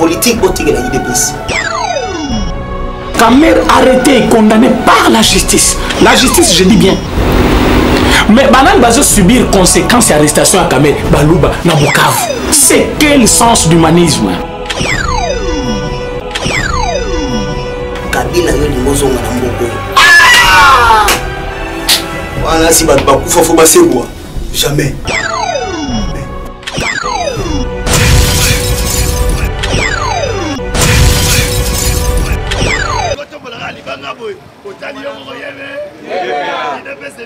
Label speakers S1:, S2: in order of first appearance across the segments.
S1: politique politique de la IDPS.
S2: Kamer arrêté et condamné par la justice. La justice, je dis bien. Mais Banan va subir conséquences et arrestations à Kamer, Balouba, Nabukav. C'est quel sens d'humanisme?
S1: Kabila yo ni mozo ngana mboko. Voilà si ba kufa faut passer quoi. Jamais.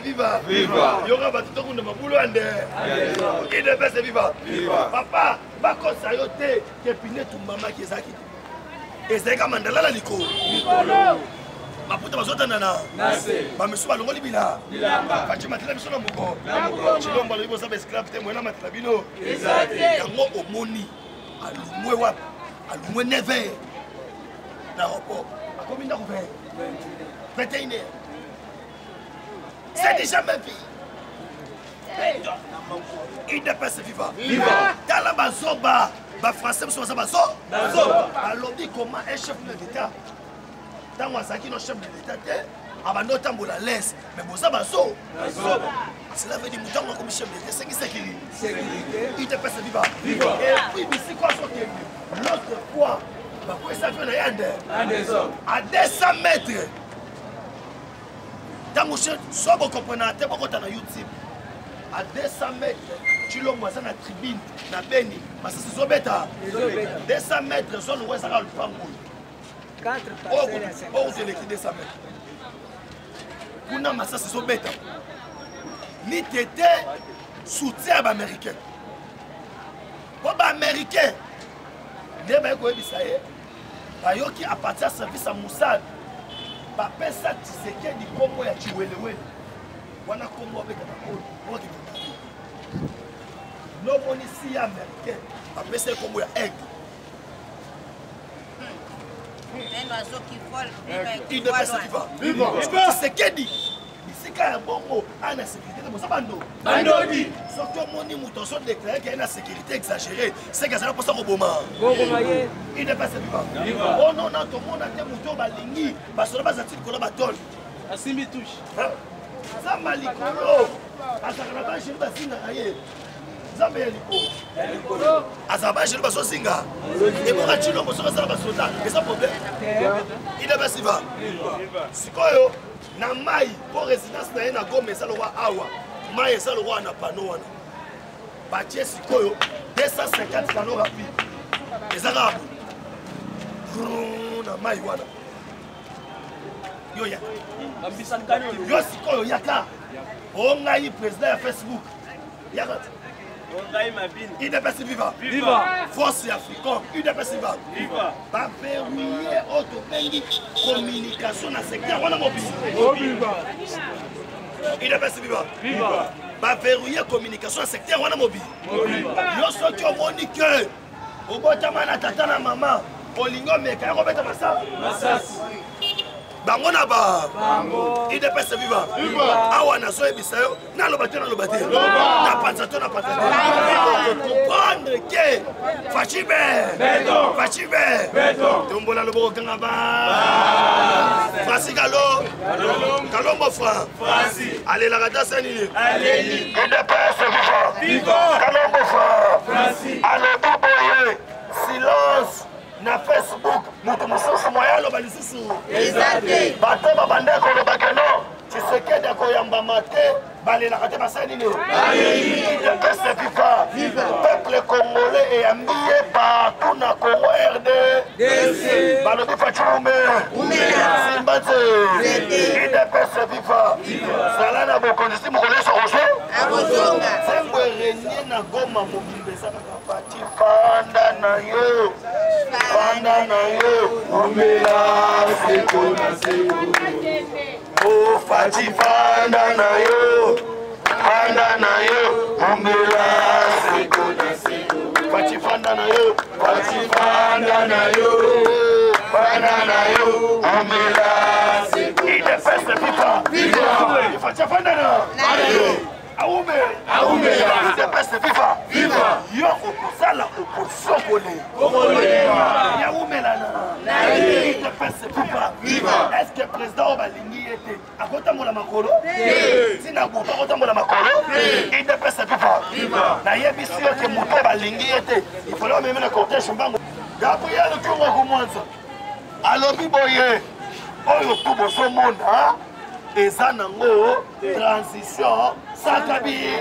S3: Viva! Viva! Yoga batuto kuna mabulu ande. IDPS viva! Viva! Papa, bako sayote ke pine tu mama kezaki. Ezeka mandala la liko. Likolo. Maputa bazota nana. Nase. Ba mesu balongo libila. Bilamba. Fachi matela biso na moko. Na moko. Chilomba lo ibo sa esclave te mwena matela bino. Exactly. Yango omoni. Alumwe wapi? Alumwe neve. Na ropo. Akomi ndako fe. 21h. C'est déjà ma vie. IDPS viva. Viva. Tala bazoba. Ba français sont bazo. Bazoba. Alobi comment un chef de l'État. Dans Wazaki no chef de l'État. Abano tambola laisse. Mais boza bazo. Bazoba. Cela veut dire mouton comme chef de l'État. C'est qui sécurité. IDPS viva. Viva. Et puis ici quoi sont l'autre fois. Bah quoi ça fait na yande. À 200 mètres. Dans mon chef, soit vous comprenez, à YouTube, à 200 mètres, tu l'as moi dans la tribune, dans Beni, parce que c'est bêta. 200 mètres, zone où ça va le prendre. 4 parcelles. Oh, vous avez 200 mètres. Pour nous, ça c'est bêta. Ni t'étais soutien américain. Pour les Américains, les Américains, qui appartient au service à Moussad. Papa ça Tshisekedi Kongo ya Chiwelewele wana Kongo avec la Kongo no monisi américain papa ça Kongo ya aigle un oiseau qui vole il ne passe pas viva Tshisekedi isika ya bongo ana sécurité de mosa bando bandodi surtout moni mutoso déclaré qu'il y a une sécurité exagérée c'est que ça pour ça roboma il ne passe pas oh non non tout le monde a été muto balingi parce que bazati ko ba tol asimi touche ça malikolo asakana ba chez basinga aye zambe yaliko azaba chez baso singa et pour atilo moso ça ba sota et ça problème il ne passe pas sikoyo na mai pour résidence na na Goma ça le roi awa mai ça le roi na pano wana batie sikoyo 250 pano rapide les arabes na mai wana yo ya yo sikoyo yaka onga yi président ya Facebook yaka IDPS viva. Viva. Force africaine. IDPS viva. Viva. Ba verrouiller auto bengi communication na secteur wana mobile. Viva. IDPS viva. Viva. Ba verrouiller communication na secteur wana mobile. Yo soki omoni que obotama na tata na mama olingo meka ko beta masa. Masas. Bango na ba IDPS viva awa na so ebisayo na lobate na panzato comprendre que Fachibe tombola loboko kanga ba Francis Kalombo Francis allez la rata sani allez IDPS viva Kalombo Francis allez boboye silence na Facebook mutu mususu moya lo balisusu exactly bato babandeko lo bakeno Tshisekedi akoyamba mate balela kate basani ne IDPS viva peuple congolais et ambié partout na Congo RDC balobi fachume Simbatse IDPS viva sala na bokondisi mokole sokosho abozonga sembo renye na Goma mobimbe saka pati fanda na yo umela seko na seko o fati fanda na yo umela seko na seko fati fanda na yo umela seko IDPS viva fati fanda na yo aume IDPS viva yo okusala opposition est-ce que le président Obalingi était à côté de la Makolo? Si n'a pas côté de la Makolo, il ne peut se pas. D'ailleurs, bien sûr que mon père Obalingi était. Il fallait même le cortège Mbango. Gabriel Kongo Kumanza. Alors, Biboye, Oyo tout bon ce monde, hein? Et ça n'a pas transition, ça cabille.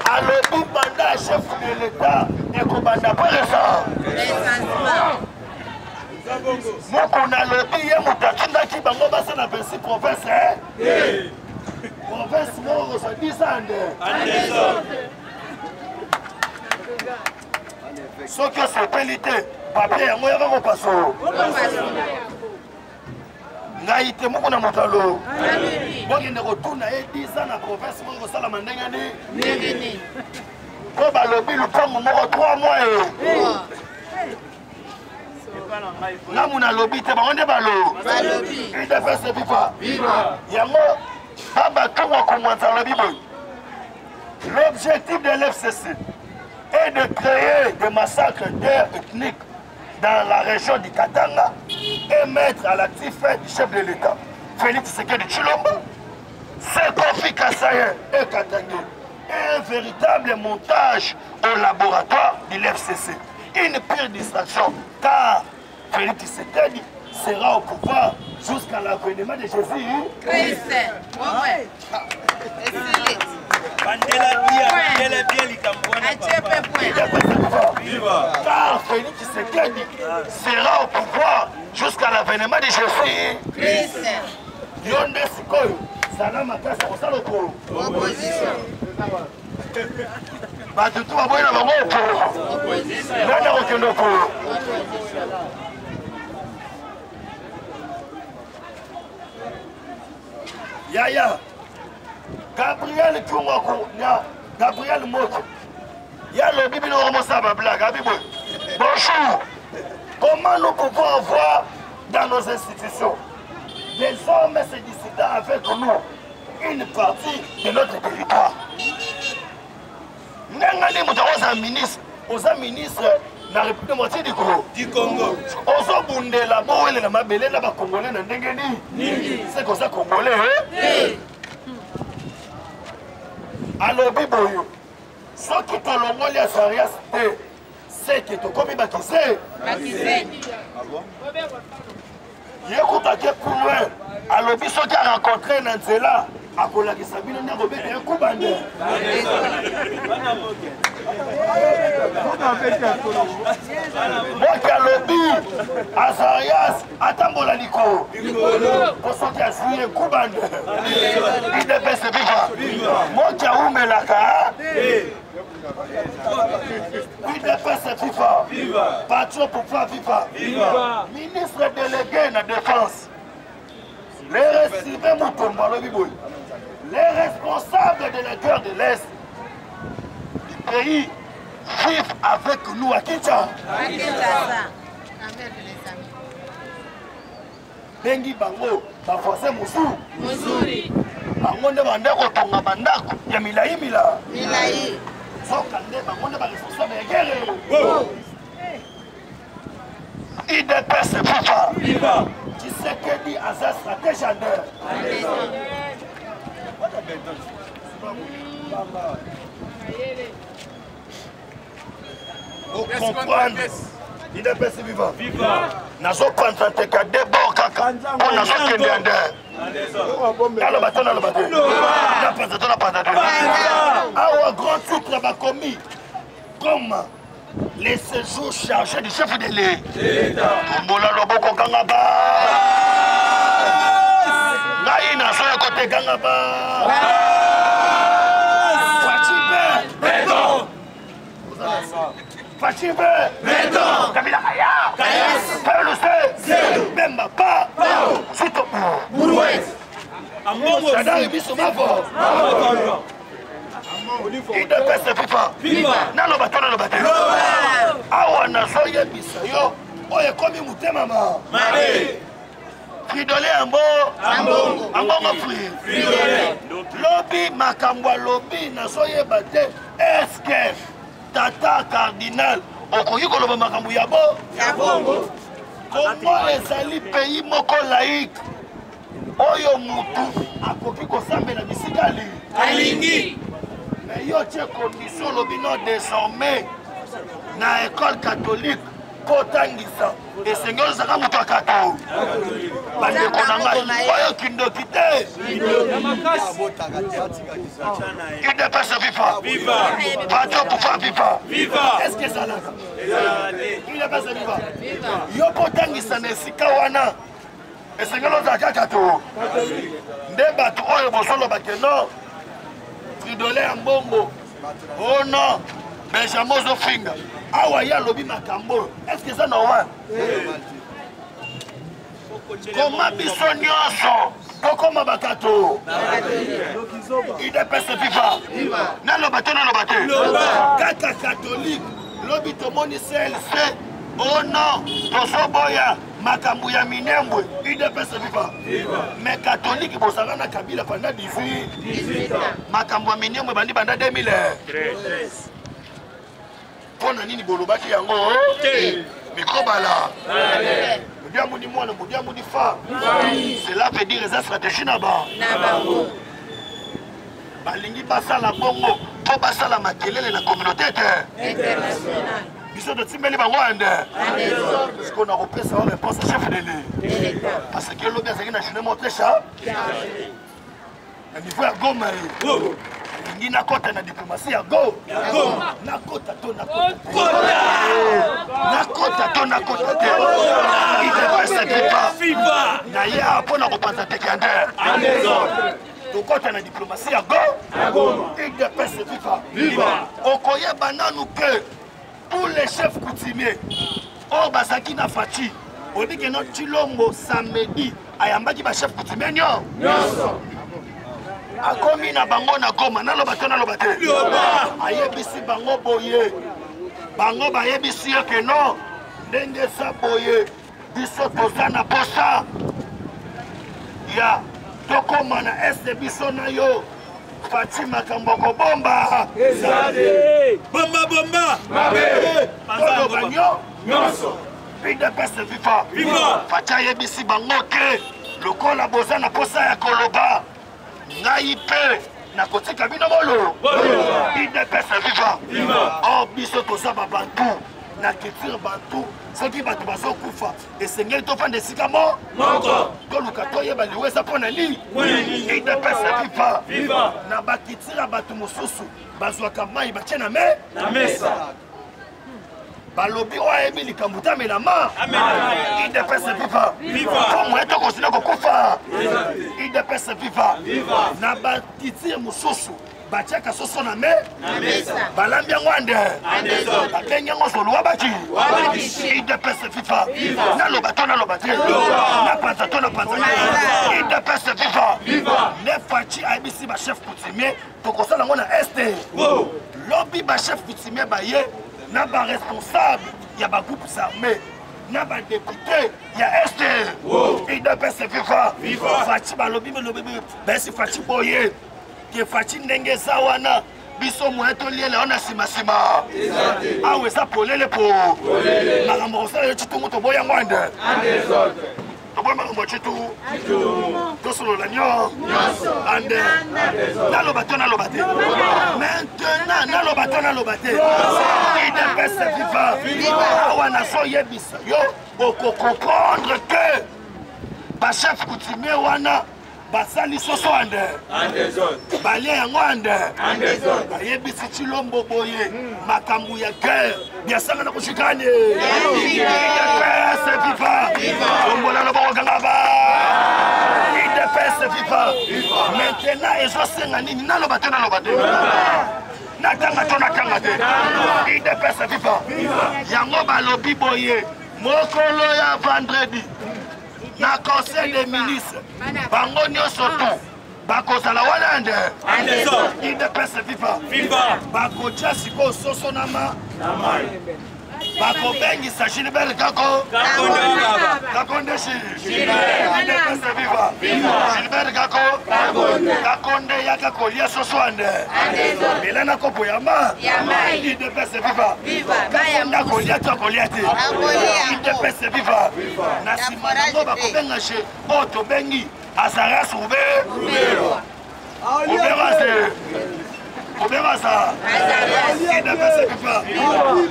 S3: Alors, tout mandat chef de l'État et qu'on n'a pas récent. Moi, qu'on a le pays, on qui bango basse na pensi province, hein? Province, moi, on se dit ça, ce que c'est qualité, papier, moi, il va passer. Naïté, moi, on a mon talon. Moi, je retourne à 10 ans dans la province, moi, je suis à la mandengani. Moi, le bill, le temps, moi, 3 mois. Là, mon lobby, c'est bon, on est ballot. Il devait se vivre. Il y a moi, l'objectif de l'FCC est de créer des massacres ethniques dans la région du Katanga et mettre à l'actif du chef de l'État, Félix Tshisekedi Tshilombo, Kofi Kassaye et Katanga. Un véritable montage au laboratoire de l'FCC. Une pire distraction, car Félix Tshisekedi sera au pouvoir jusqu'à l'avènement de Jésus. Christ. Car Félix Tshisekedi sera au pouvoir jusqu'à l'avènement de Jésus. Christ. Yonde Sikoyo, Salama Kasa, Osaloko. Opposition. Bah, tout va bien avant moi. Opposition. Yaya, Gabriel Kungoko, Gabriel Moko. Y'a le Bible à ma blague. Bonjour. Comment nous pouvons avoir dans nos institutions des hommes se dissidents avec nous une partie de notre territoire? Nous sommes ministres, de la République du Congo. Nous sommes là, Congolais, c'est comme ça Congolais. Alors, Biboyo, ce qui est le monde de Sarias, c'est que tu comme Bakisé. Il y a plus loin. Alors, ce qui a rencontré Nanzela, à Kolaki Sabine, on a repéré un coup bandé. Moi qui a lobby à Sarias, à Tambolaniko, pour ceux qui a signé un coup bandé. Il devait se vivre. Moi qui a oumé la cara, il devait se vivre. Patron pour faire vivre. Ministre délégué de la Défense. Les responsables de la guerre de l'Est du pays vivent avec nous à Kinshasa. Bengi bango, baforce Moussou. Bango ne bandako tonga bandako, ya milai mila. Milai. Sokande bango ne ba responsable de guerre. IDPS viva. Tshisekedi a sa stratégie en deux. Pour comprendre, IDPS viva. Nazo prendre tes cas de bon caca. On a fait qu'il y a dans le bateau, dans le bateau. Un grand titre va commis comme les séjours chargés du chef de l'État. Mbola Loboko Kangaba. Naïna Soya Kote Kangaba. Fachibe. Béton. Fachibe. Béton. Kabila Kaya. Kayas. Kayolusé. Zéro. Bemba Pa. Pao. Sito. Bourouet. Sadari Bissoumavo. Il devait se vivre. Dans le bateau. Awa na soye bisayo. Oye komi mute mama. Fridolé ambongo frère. Lobby makambwa lobby nazoyeba te. Est-ce que tata cardinal okoki koloba makambo ya bongo? Comment ezali pays moko laïque oyo mutu akoki kosambela bisika alingi? Mais yo tie condition lobi non désormais na école catholique kotangisa esengeli ozaka moto akato bandeko na ngai oyo kindoki te idepese viva bato kufa viva est-ce que ezalaka idepese viva yo kotangisa na esika wana esengeli ozaka akato nde bato oyo bozoloba ke non Fridolé ya mbongo oh non Benjamin Zofinga awa ya lobi makambo est-ce que ça normal? Comment biso nyonso tokoma bakato idepese viva naloba te kaka catholique lobi tomoni CLC oh non tozoboya makambo ya minembwe idepese viva mais catholique bozala na Kabila pendant 18 makambo ya minembwe bandi banda 2013 pona nini bolobaki yango mikrobala modiamudi mwana modiamudi fa cela veut dire eza stratégie na bango balingi basala bongo po basala makelele na communauté internationale biso totimbeli bango ande siko na kopesa wa réponse à chef de l'État parce que lobi azalaki na journée motesha na niveau ya Goma Ni nakota na diplomatie ya go. Nakota to nakota. Nakota to nakota te. Idepese viva. Na ya pona kopanza te kande. Tokota na diplomatie ya go. Idepese viva. Okoye bananu ke pour les chefs coutumiers. O basaki na fachi. On dit que notre Chilombo samedi ayambaki ba chef coutumier nyonso. Akomi na bango na Goma naloba te ayebisi bango boye bango bayebisi ke non ndenge sa boye biso toza na posa ya tokoma na este biso na yo Fati makambo kobomba bomba toloba nyonso idepese viva Fati ayebisi bango ke lokola boza na posa ya koloba ngai pe na kotika bino bolo idepese viva oh biso toza babantu na culture bantu soki bato bazokufa esengeli tofanda esika moko toluka toyeba liweza mpo na nini idepese viva na bakitira bato mosusu bazwaka mai batie na mesa balobi oyebi likambo tamela ma idepese viva komo eto kosila kokufa idepese viva na bakitire mosusu batiaka soso na mesa balambi yango ande bakengi yango zoluwa baki idepese viva naloba te na panza to na panza idepese viva ne faci ayebisi bachef coutumier tokosala yango na este lobi bachef coutumier baye na ba responsable ya ba groupes armés na ba député ya este idepese viva faci balobi besi faci boye ke faci ndenge za wana biso moyeto liele ona sima awe eza polele po makambo kosala yo citungu toboya ngwande toboya makambo citu tosolola nyonso ande naloba te maintenant naloba te idepese viva awa nazoyebisa yo okokomprendre ke bachef coutumier wana basali soso ande balia yango ande bayebisi Chilombo boye makambo ya guerre biasanga na kushikane idepese viva ombola loboko kangaba idepese viva maintenant ezosenga nini naloba te nakanga te idepese viva yango balobi boye mokolo ya vendredi na conseil des ministres bango nyonso tu bakozala wana ande idepese viva bakotia sikoyo soso na mai bakobengisa Gilbert Kako Kakonde Gilbert viva Gilbert Kako Kakonde yaka kolia soswande Elena kopo yama IDPS viva Kakonda kolia to kolia te IDPS viva na simana ko bakobenga she oto bengi Azaras Rubero Obéra il ne passe pas.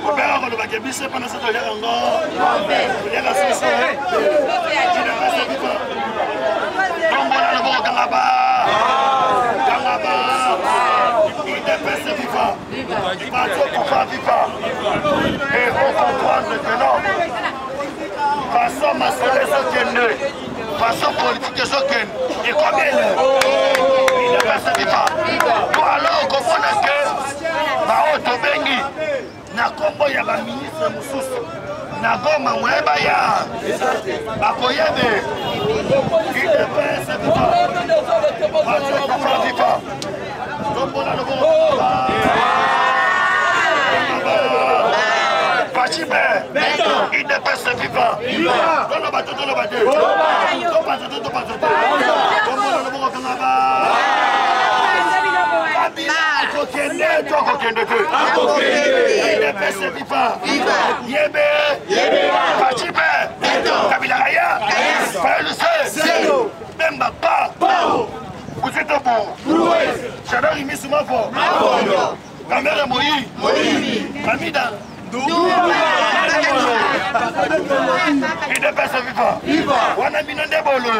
S3: Obéra quand le bac est bissé pendant cette heure encore. Il y a la sauce. Il ne passe pas. Donc voilà le bon Gangaba. Il ne passe pas. Il va tout pour vivre. Et il faut comprendre que non. Façon massolée ce qu'elle est. Façon politique ce qu'elle est. Et combien elle est. Il ne passe pas. Alors comprendre que Baoto Bengi na kombo ya ba ministre mususu na goma mweba ya bakoyebe IDPS viva Bato viva Tombola no bomba Pachibe IDPS viva Tono bato Tombola no bomba IDPS viva Yebe Pachibe Kabila Raya Fayouse Bemba Pa Vous êtes bon J'adore Imi Soumafo Kamere Moï Kamida IDPS viva Wana Minonde Bolo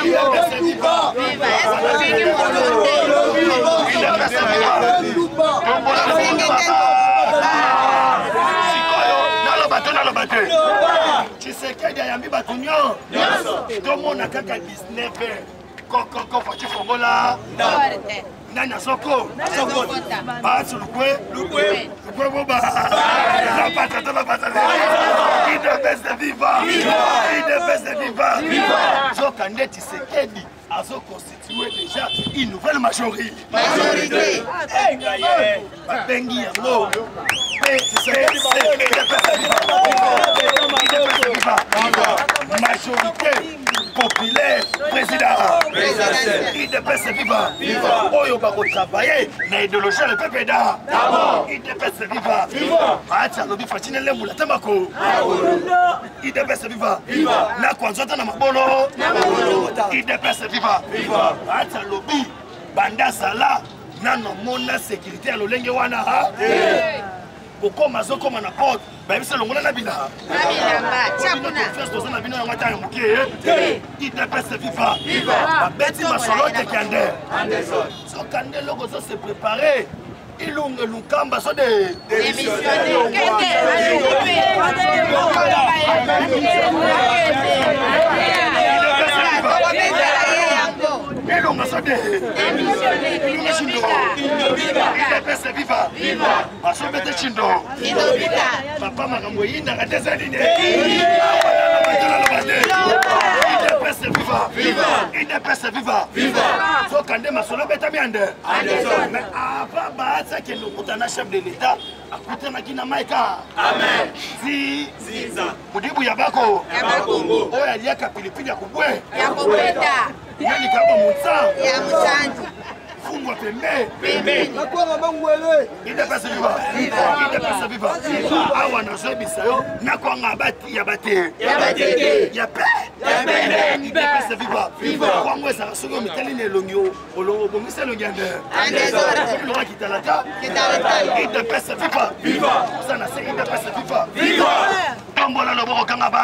S3: IDPS viva IDPS viva Nalo bato Tshisekedi ayambi bato nyonso tomona kaka 19 koko fachi fongola nani asoko baatsu lukwe boba la pata IDPS viva Zokande Tshisekedi azo constitué déjà une nouvelle majorité. Babengi yango. Majorité populaire président. IDPS viva. Oyo bako travailler na idéologie le PPDA. IDPS viva. Acha lobi fatine le mula tamako. IDPS viva. Na kwanzota na mabolo. IDPS viva. Acha lobi banda sala nano mona sécurité alolenge wana ha. Kokoma zokoma na porte bayebisa longola na bina na bina yango ata ya moke IDPS viva babeti masolo te kande sokande loko zo se préparer ilunge lukamba so de ilunga so de IDPS viva asobete chindo papa makambo yinda katesa nini IDPS viva sokande masolo beta miande mais avant baatsa ke nokutana chef de l'état akutana kina maika amen ziza mudibu ya bako oya liaka pilipili ya kubwe ya kubeta nani kaba mutsa ya musanji fungwa pembe nakwanga bangwele IDPS viva awa nazobisa yo nakwanga bati ya bate ya pe IDPS viva kwango ezaka soki omitali na elongi olongo obongisa elongi ya nde loka kitalata IDPS viva osana se IDPS viva tombola loboko kanga ba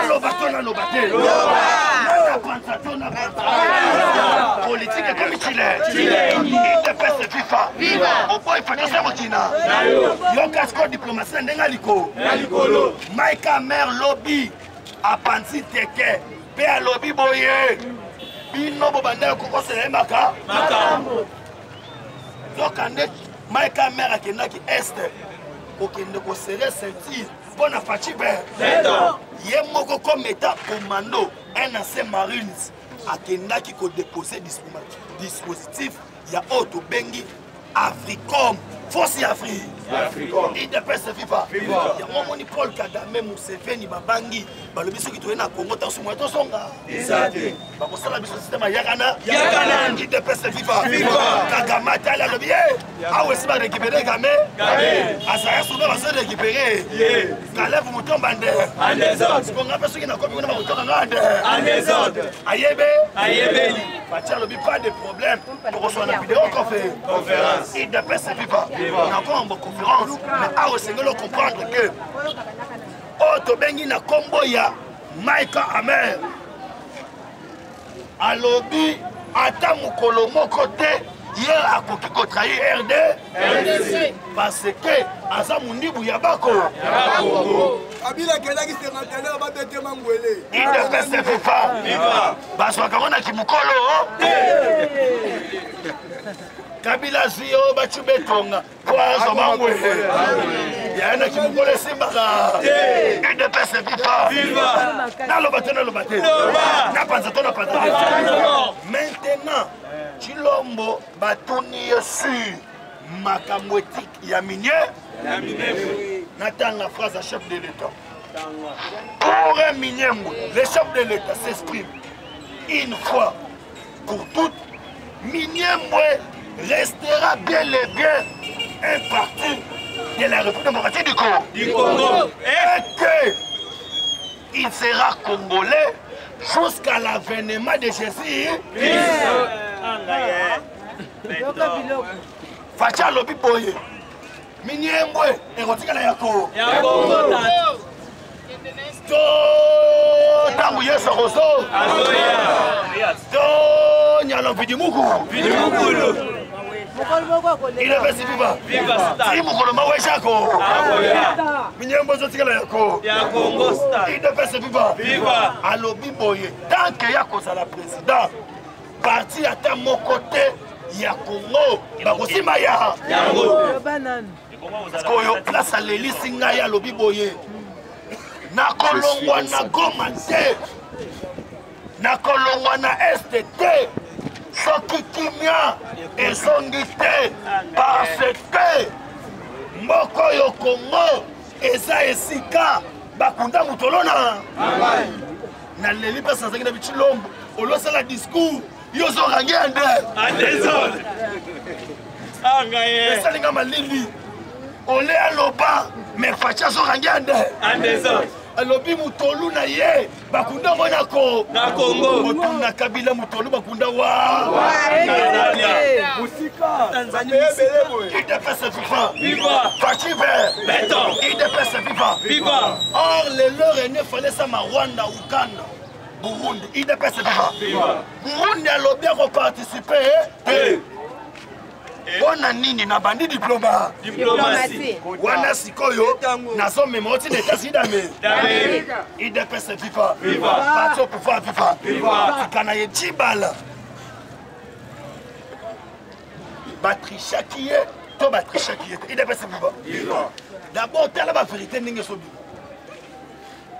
S3: loba te politique comme Chile IDPS viva opo ifatisa mokina yo kasko diplomatie ndenga likolo maika mer lobby apansi teke pe a lobby boye bino bobanda kokosela emaka makambo zokande maika mer akendaki este okende kosere sentir mpona Fachibe ye moko comme état commando NAC Marines akendaki kodepose dispositif ya oyo tobengi Africom Force Afrique IDPS viva. Yango moni Paul Kagame Museveni babangi balobi soki toye na Congo taso moto songa. Exact. Bakosala biso système yakana. IDPS viva. Kagame tala lobi awe si ba récupérer Kagame. Asaya soube ba se récupérer. Kalev Mutomba nde. En désordre. Konga pe soki na komi na ba kotoka ngande. En désordre. Ayebe. Batia lobi pas de problème. Pour reçoit la vidéo conférence. IDPS viva. On a encore une conférence. Mais à Osengelo comprendre que Oto Bengi na combo ya Maïka Amer. Alobi ata mukolo moko te hier akoki ko trahir RDC parce que aza mundibu ya bako.
S4: Kabila kelaki sengatele ba bete mangwele.
S3: IDPS viva. Baswa kona kimukolo. Kabila Zio Bachubetonga, Poazo Mangwe, Yana Kimukole Simbaka, IDPS viva, Nalobate, Napazatona Patana. Maintenant, Chilombo Batuni sur Makamwetik Yaminie, Nathan la phrase à chef de l'État. Pour un miniembo, le chef de l'État s'exprime une fois pour toutes, Miniembo restera bien et bien un parti de la République démocratique du Congo. Et qu'il sera congolais jusqu'à l'avènement de Jésus. Facha lobi boye. Miniembwe erotika na yako. Tangu Yesu Roso. Nyalo vidimuku. IDPS viva. Si mukolo maweshako. Minyembo zotikala yako. IDPS viva. Alobi boye. Tant que yako za la président. Parti ata mokote ya Congo. Bakosima ya. Koyo place à l'élise ngaya alobi boye. Nakolongwa na Goma te. Nakolongwa na Este te. Soki kimia ezongi te parce que mboko yo Congo eza esika bakunda mutolona na leli pesa azaki na bichilombo olosala discours yo zorangi ande andezone angaye esalinga malili ole aloba me facha zorangi ande andezone alobi mutolu na ye bakunda monako na Congo mutuna Kabila mutolu bakunda wa musika Tanzania IDPS viva Fachive beton IDPS viva or le leur ne fallait ça ma Rwanda Uganda Burundi IDPS viva Burundi alobi ko participer Wana nini na bandi diplomasi wana sikoyo nazo memoti neta sidame IDPS viva parti au pouvoir viva kana ye jibala batrisha qui est to batrisha qui est IDPS viva d'abord tala ba vérité ndenge sobi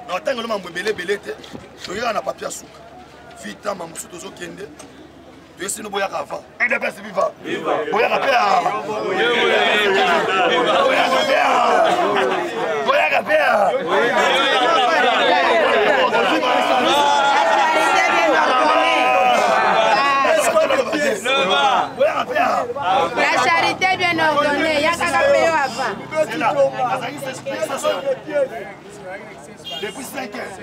S3: na tango lo mambo belé te to yaka na papier souka vita mamusu tozo kende Yesi no boyaka avant. IDPS viva. Boyaka pea. Boyaka pea.
S5: La charité bien ordonnée. Il y a qu'à payer avant.
S3: Depuis 5 heures.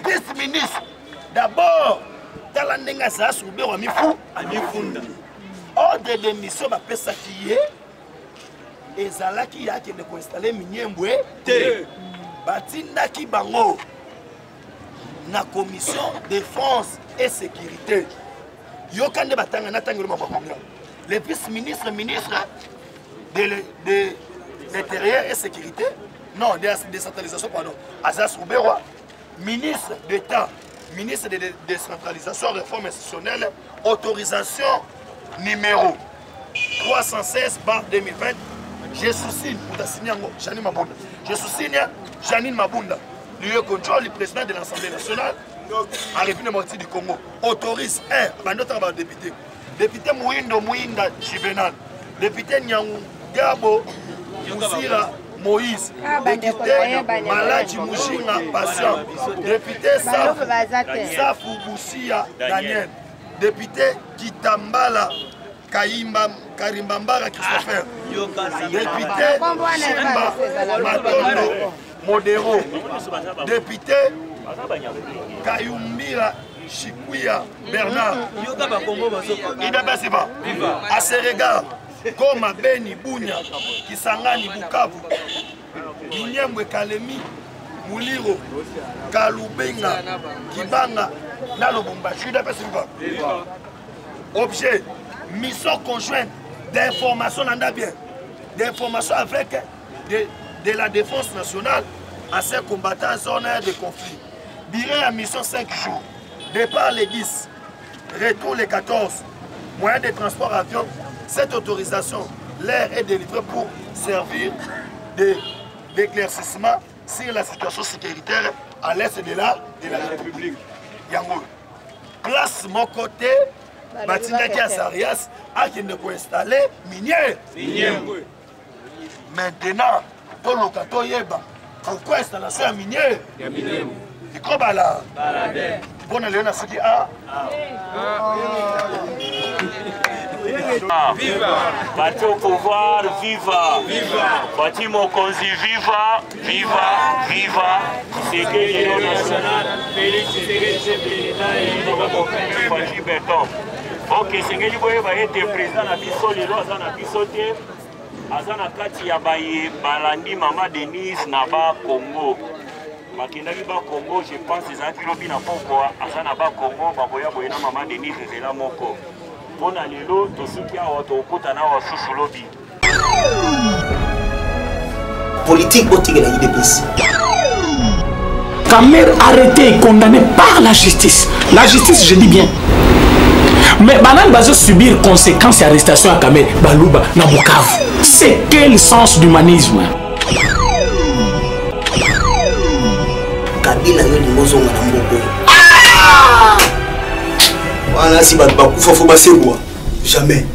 S3: Vice-ministre, d'abord, dans la nenga ça a soubé à Mifunda. Ordre de mission, ma pesa qui est, et Zala qui a qui ne installé Miniembwe, Batinda qui bango, na commission défense et sécurité. Yokande batanga na tangelo mabakonga. Le vice-ministre, d'intérieur et sécurité, non, de décentralisation, pardon, Azas Ouberoa, ministre d'État, ministre de décentralisation, réforme institutionnelle, autorisation numéro 316/2020, je sous-signe, Janine Mabunda, je sous-signe Janine Mabunda, le contrôle du président de l'Assemblée nationale, en République démocratique du Congo, autorise un député, député Mouinda Juvenal, député Nyangabo Mousira Moïse, député Malachi Mouchinga Patient, député Safou Boussia Daniel, député Kitambala Karimbambara Christopher, député Simba Matondo Modero, député Kayumbira Chikuya Bernard, Idabasiba, à ce regard, Goma Beni Bunya, Kisangani Bukavu, Ninyembwe Kalemi, Muliro, Kalubenga, Kibanga, Nalobumbashi, Idabasiba. Objet, mission conjointe d'information, d'information avec de la défense nationale à ces combattants zone de conflit. Durée à mission 5 jours. Départ les 10, retour les 14. Moyen de transport avion. Cette autorisation, l'air est délivrée pour servir d'éclaircissement sur la situation sécuritaire à l'est de la République. Yango. Place mon côté, Batindaki Asarias a qui ne peut installer minier. Maintenant, pour le Kato Yeba, pourquoi installation à minier? Il croit là. Bon, il y a ce qui a.
S6: Viva! Parti au pouvoir, viva! Parti Mokonzi, viva! Viva! Viva! C'est que l'Union nationale, Parti Béton. Ok, c'est que l'Union va être président à Bissot, les lois à Bissoté, à Zanakati Yabaye, Balandi, Mama Denise, Naba, Congo. Makindaki ba Congo, je pense que c'est un na pourquoi à Naba Congo, Baboya Boyena, Mama Denise, c'est la Moko.
S1: Politique au Tigre IDPS.
S2: Kamer arrêté et condamné par la justice. La justice, je dis bien. Mais Banan va subir conséquences et arrestation à Kamer, Balouba, Nabukav. C'est quel sens d'humanisme?
S1: Kabila yo limozonga na mboko. Voilà, si Badbakou faut jamais.